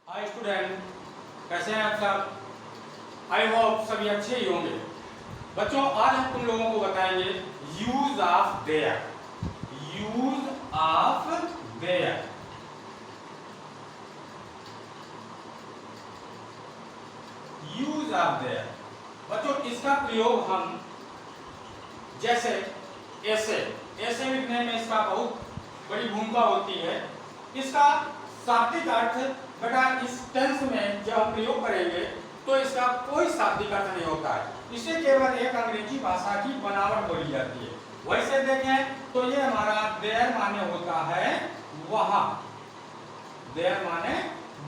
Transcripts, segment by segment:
Hi student, कैसे हैं आप सब। आई होप सभी अच्छे ही होंगे। बच्चों, आज हम तुम लोगों को बताएंगे use of their. Use of their. Use of their बच्चों, इसका प्रयोग हम जैसे ऐसे ऐसे लिखने में इसका बहुत बड़ी भूमिका होती है। इसका शाब्दिक अर्थ बेटा इस टेंस में जब हम प्रयोग करेंगे तो इसका कोई शाब्दिक अर्थ नहीं होता है। इसे केवल एक अंग्रेजी भाषा की बनावट बोली जाती है। वैसे देखें तो ये हमारा देयर माने होता है वहां। देयर माने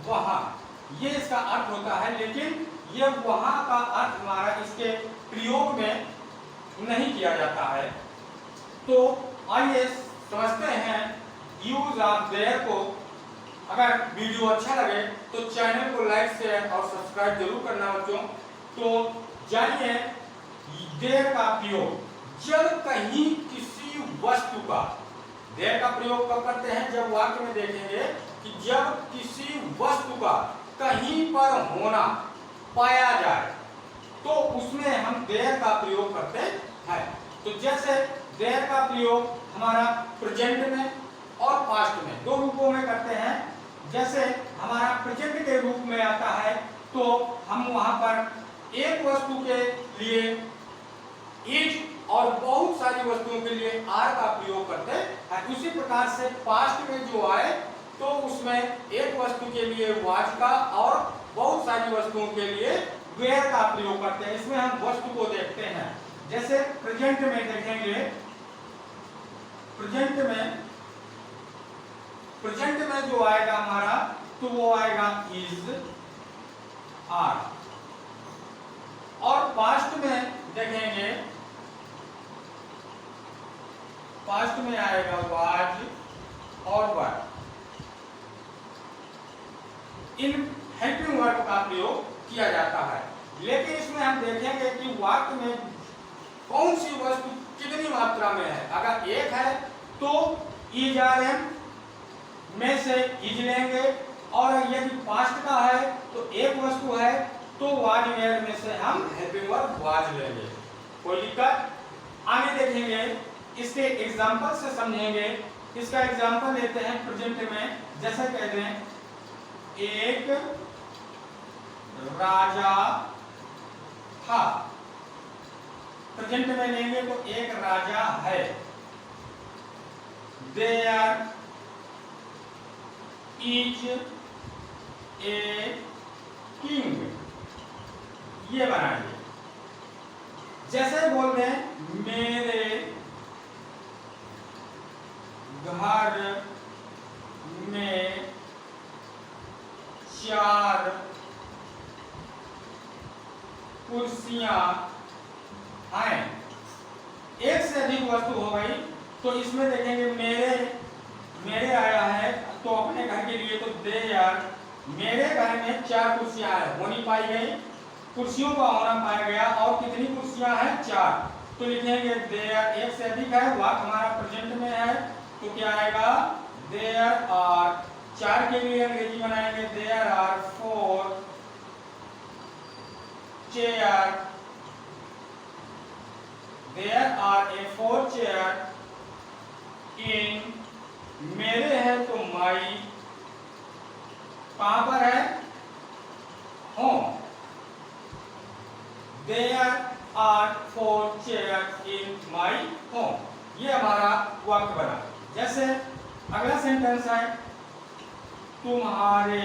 वहां, ये इसका अर्थ होता है, लेकिन ये वहां का अर्थ हमारा इसके प्रयोग में नहीं किया जाता है। तो आइए समझते हैं यूज ऑफ देयर को। अगर वीडियो अच्छा लगे तो चैनल को लाइक शेयर और सब्सक्राइब जरूर करना बच्चों। तो जानिए देयर का प्रयोग जब कहीं किसी वस्तु का, देयर का प्रयोग कब करते हैं, जब वाक्य में देखेंगे कि जब किसी वस्तु का कहीं पर होना पाया जाए तो उसमें हम देयर का प्रयोग करते हैं। तो जैसे देयर का प्रयोग हमारा प्रेजेंट में और पास्ट में दो रूपों में करते हैं। जैसे हमारा प्रेजेंट के रूप में आता है तो हम वहां पर एक वस्तु के लिए इज और बहुत सारी वस्तुओं के लिए आर का प्रयोग करते हैं। उसी प्रकार से पास्ट में जो आए तो उसमें एक वस्तु के लिए वाज का और बहुत सारी वस्तुओं के लिए वेयर का प्रयोग करते हैं। इसमें हम वस्तु को देखते हैं। जैसे प्रेजेंट में देखेंगे, प्रेजेंट में जो आएगा हमारा तो वो आएगा इज, आर। और पास्ट में देखेंगे, पास्ट में आएगा वाज और वर। इन हेल्पिंग वर्ब का प्रयोग किया जाता है। लेकिन इसमें हम देखेंगे कि वाक्य में कौन सी वस्तु कितनी मात्रा में है। अगर एक है तो इज आर एम में से इज लेंगे, और यदि पास्ट का है तो एक वस्तु है तो वाज वेयर में से हम हेल्पिंग वर्ब वाज लेंगे। कोई दिक्कत? आगे देखेंगे, इसके एग्जांपल से समझेंगे। इसका एग्जांपल लेते हैं प्रेजेंट में। जैसे कहते हैं एक राजा था। प्रेजेंट में लेंगे तो एक राजा है। देयर इज ए किंग, ये बनाएंगे। जैसे बोल रहे हैं मेरे घर में 4 कुर्सियां हैं। एक से अधिक वस्तु हो गई तो इसमें देखेंगे मेरे आया है तो अपने घर के लिए तो देयर, मेरे घर में 4 कुर्सियां होनी पाई गई, कुर्सियों का होना पाया गया। और कितनी कुर्सियां हैं? 4। तो लिखेंगे देयर, एक से अधिक है, वाक्य हमारा प्रेजेंट में है तो क्या आएगा? There are. 4 के लिए अंग्रेजी बनाएंगे there are 4 chair. There are a 4 chair in, मेरे है तो माई, कहां पर है? Home. There are 4 chair in my home. ये हमारा वाक्य बना। जैसे अगला सेंटेंस है तुम्हारे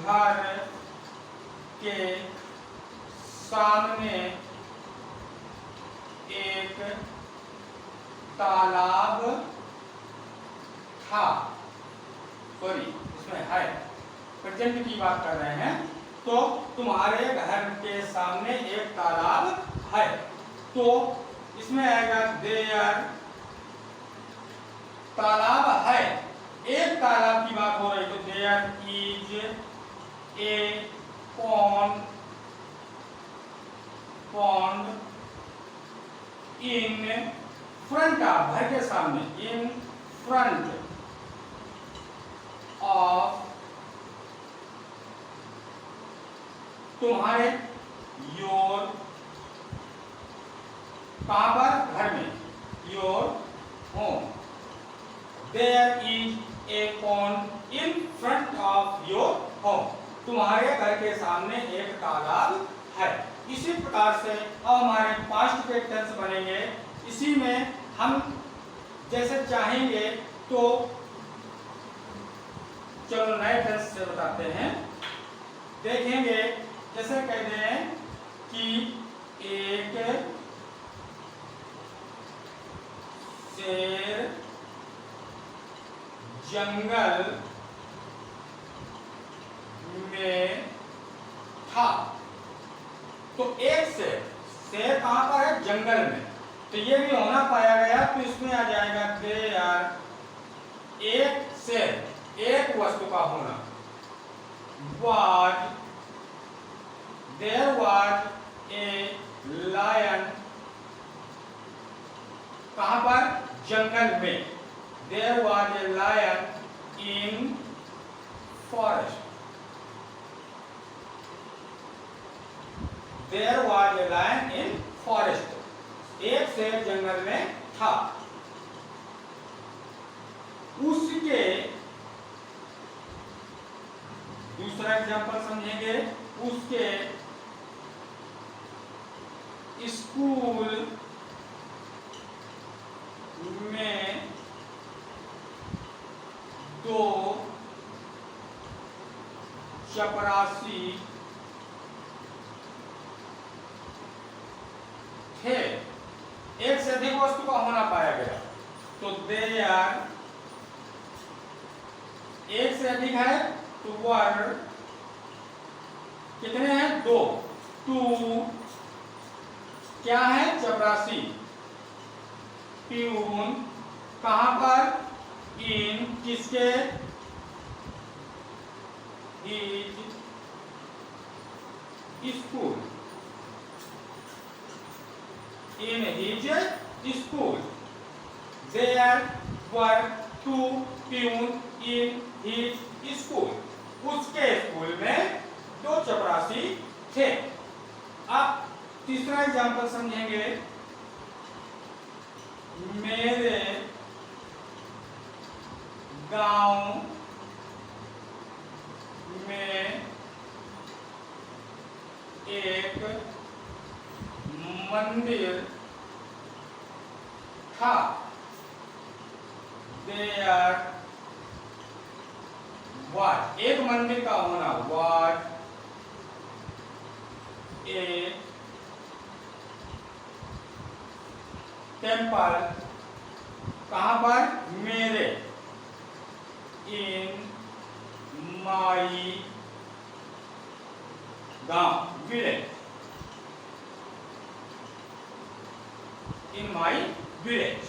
घर के सामने एक तालाब था। सॉरी, इसमें है, प्रेजेंट की बात कर रहे हैं। तो तुम्हारे घर के सामने एक तालाब है तो इसमें आएगा देयर, तालाब है, एक तालाब की बात हो रही तो there is a pond in front of, घर के सामने, इन फ्रंट ऑफ तुम्हारे, योर कहां पर, घर में, your home, there is a pond in front of your home, तुम्हारे घर के सामने एक तालाब है। इसी प्रकार से अब हमारे पास्ट के टेंस बनेंगे। इसी में हम जैसे चाहेंगे तो चलो नए टेंस से बताते हैं, देखेंगे। जैसे कहते हैं कि एक शेर जंगल में था। तो एक शेर कहां पर है, जंगल में, तो ये भी होना पाया गया, तो इसमें आ जाएगा देयर, एक शेर, एक वस्तु का होना, was, there was a lion, कहां पर, जंगल में, there was a lion in forest, there was a lion in forest, एक शेर जंगल में था। उसके, दूसरा एग्जांपल समझेंगे, उसके स्कूल में 2 चपरासी थे। एक से अधिक वस्तु का होना पाया गया, तो देयर, एक से अधिक है तो वर, कितने हैं, 2, 2 क्या है, चपरासी, प्यून, कहां पर, इन, किसके, his school, in his school, there were 2 peons in his school, उसके स्कूल में 2 चपरासी थे। अब तीसरा एग्जांपल समझेंगे, मेरे गांव में एक मंदिर था, देयर वाज, एक मंदिर का होना, वाज ए टेम्पल, कहां पर, मेरे, इन माई गांव, विलेज, इन माई विलेज,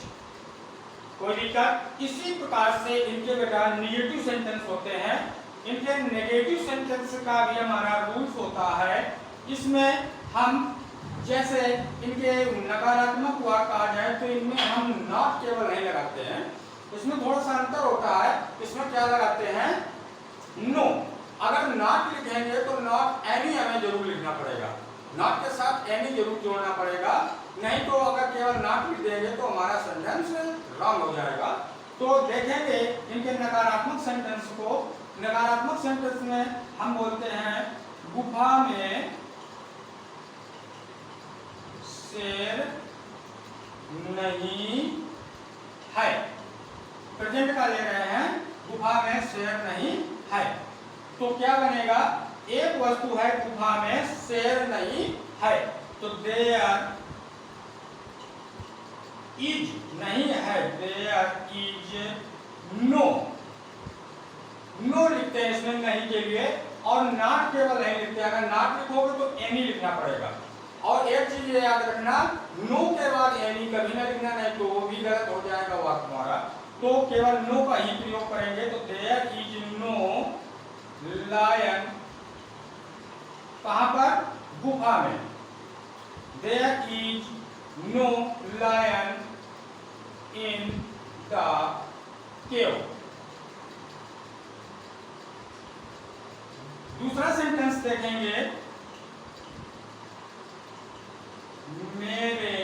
कोई दिक्कत। इसी प्रकार से इनके बेटा नेगेटिव सेंटेंस होते हैं। इनके नेगेटिव सेंटेंस का भी हमारा रूल्स होता है। इसमें हम जैसे इनके नकारात्मक वाक्य कहा जाए तो इनमें हम नॉट केवल नहीं लगाते हैं, इसमें थोड़ा सा अंतर होता है। इसमें क्या लगाते हैं, नो। अगर नॉट लिखेंगे तो नॉट एनी हमें जरूर लिखना पड़ेगा, नॉट के साथ एनी जरूर जोड़ना पड़ेगा, नहीं तो अगर केवल नॉट लिख देंगे तो हमारा सेंटेंस रॉन्ग हो जाएगा। तो देखेंगे इनके नकारात्मक सेंटेंस को। नकारात्मक सेंटेंस में हम बोलते हैं गुफा में शेर नहीं है, प्रेजेंट का ले रहे हैं, गुफा में शेर नहीं है, तो क्या बनेगा, एक वस्तु है गुफा में शेर नहीं है, तो देयर इज नहीं है, देयर इज नो, नो लिखते हैं इसमें नहीं के लिए, और नॉट केवल नहीं लिखते, अगर नॉट लिखोगे तो एनी लिखना पड़ेगा। और एक चीज ये याद रखना, नो के बाद एनी कभी ना लिखना, नहीं तो वो भी गलत हो जाएगा वाक्य हमारा। तो केवल नो का ही प्रयोग करेंगे, तो देयर इज नो लायन, कहां पर, गुफा में, there is no lion in the cave. दूसरा सेंटेंस देखेंगे, मेरे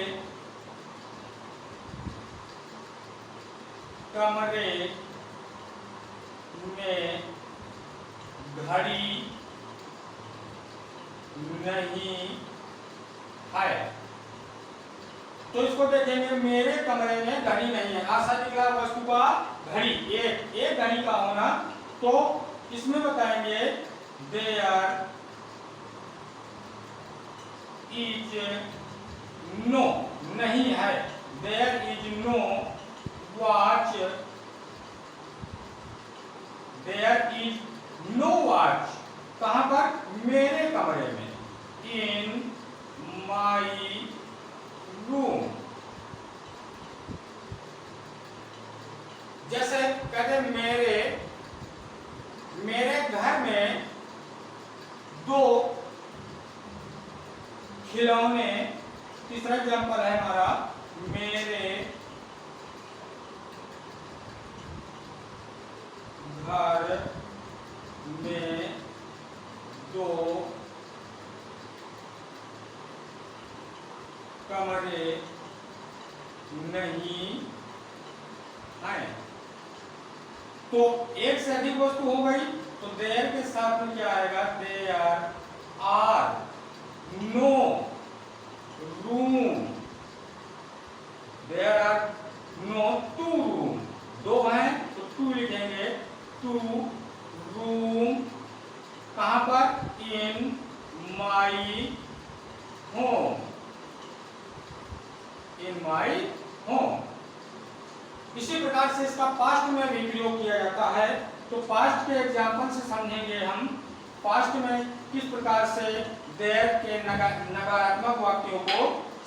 कमरे में घड़ी नहीं है। तो इसको देखेंगे, मेरे कमरे में घड़ी नहीं है, आशा निकला वस्तु का घड़ी, एक घड़ी का होना। तो इसमें बताएंगे देयर इज नो, नहीं है, there is no watch, there is no watch, कहां पर, मेरे कमरे में, इन माई रूम। जैसे कहते मेरे घर में 2 खिलौने। तीसरा एग्जाम्पल है हमारा, मेरे घर में 2 कमरे नहीं है। तो एक से अधिक वस्तु हो गई, तो देयर के साथ में क्या आएगा, there are no room, there are no 2 room, 2 हैं तो 2 लिखेंगे, 2 रूम, कहां पर, इन my home, in my home. इसी प्रकार से इसका पास्ट में भी प्रयोग किया जाता है। तो पास्ट के एग्जाम्पल से समझेंगे हम पास्ट में किस प्रकार से देयर के नकारात्मक वाक्यों को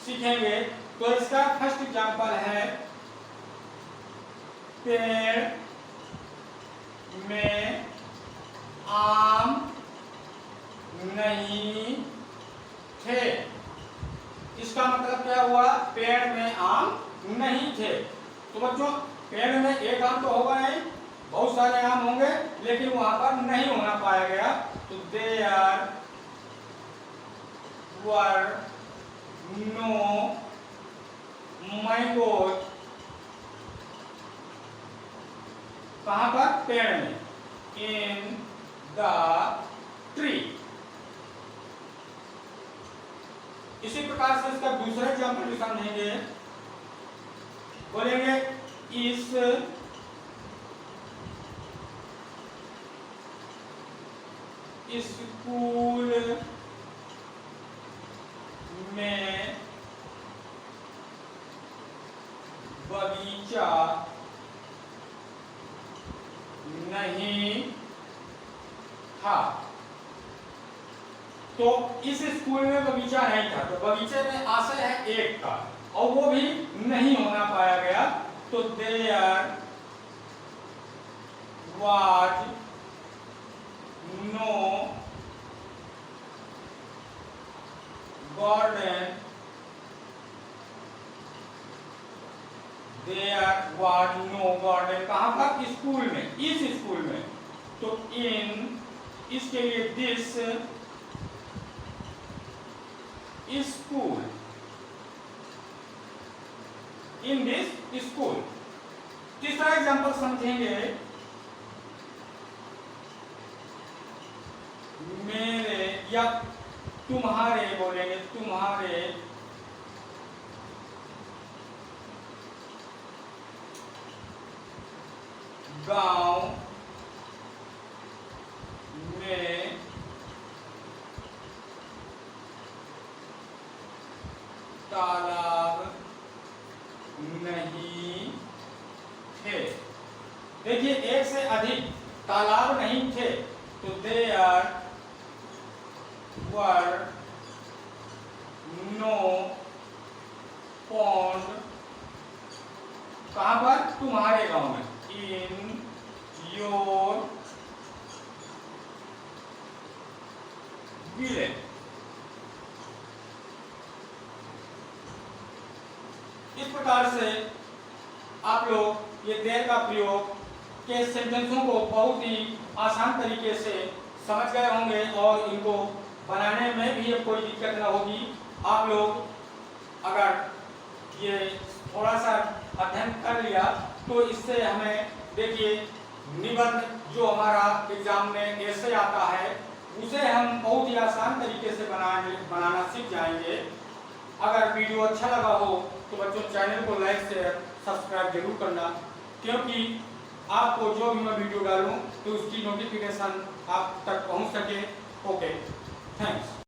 सीखेंगे। तो इसका फर्स्ट एग्जाम्पल है, पेड़ में आम नहीं थे। इसका मतलब क्या हुआ, पेड़ में आम नहीं थे। तो बच्चों, पेड़ में एक आम तो होगा नहीं, बहुत सारे आम होंगे, लेकिन वहां पर नहीं होना पाया गया। तो देयर वर नो मैंगोज, कहां पर, पेड़ में, इन द ट्री। इसी प्रकार से इसका दूसरा एग्जाम्पल भी समझेंगे, बोलेंगे इस स्कूल में बगीचा नहीं था। तो इस स्कूल में बगीचा नहीं था, तो बगीचे में आशय है एक का, और वो भी नहीं होना पाया गया। तो there was no garden, there was no garden, कहां पर, स्कूल में, इस स्कूल में। तो इन, इसके लिए this school, in this school. तीसरा एग्जाम्पल समझेंगे, मेरे या तुम्हारे, बोलेंगे तुम्हारे गांव में तालाब नहीं थे। देखिए, एक से अधिक तालाब नहीं थे। तो देयर वर नो पॉन्ड, कहां पर, तुम्हारे गांव में, इन योर विलेज। इस प्रकार से आप लोग ये देयर का प्रयोग के सेंटेंसों को बहुत ही आसान तरीके से समझ गए होंगे और इनको बनाने में भी कोई दिक्कत ना होगी। आप लोग अगर ये थोड़ा सा अध्ययन कर लिया तो इससे हमें देखिए निबंध जो हमारा एग्जाम में ऐसे आता है उसे हम बहुत ही आसान तरीके से बनाना सीख जाएंगे। अगर वीडियो अच्छा लगा हो तो बच्चों चैनल को लाइक शेयर सब्सक्राइब जरूर करना, क्योंकि आपको जो भी मैं वीडियो डालूं तो उसकी नोटिफिकेशन आप तक पहुंच सके। Okay, thanks.